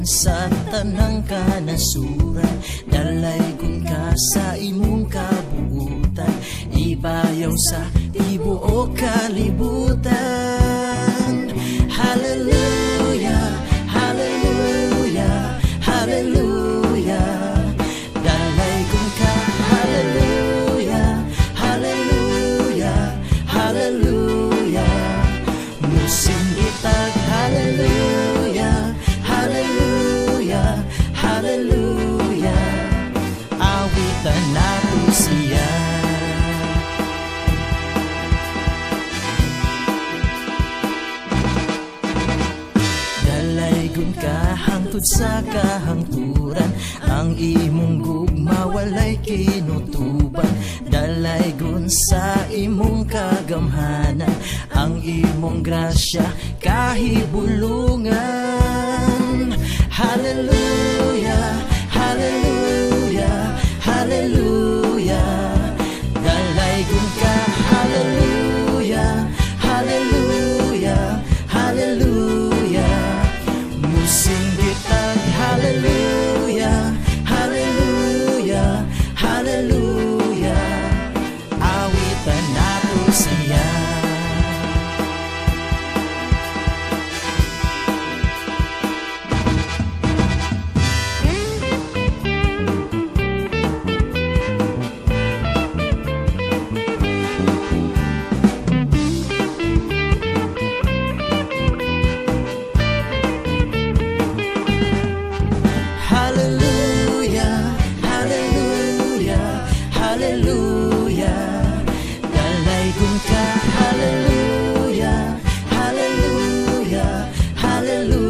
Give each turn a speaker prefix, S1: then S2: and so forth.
S1: sa tanang kanasuran, dalaygon ka sa imong kabuutan, ibayaw sa tibuok kalibutan. Hallelujah, hallelujah, hallelujah, dalaygon ka. Hallelujah, hallelujah, hallelujah, musinggitag. Hallelujah, hallelujah, hallelujah, awitan nato siya. Dalaygon ka hangtod sa kahangturan, ang imong gugma walay kinutuban. Dalaygon sa imong kagamhanan, ang imong grasya kahibulungan. Hallelujah, hallelujah, hallelujah, dalaygon ka. Hallelujah, hallelujah, hallelujah, musinggitag. Hallelujah, hallelujah, hallelujah, awitan nato siya. Hallelujah, dalaygon ka. Hallelujah, hallelujah, hallelujah.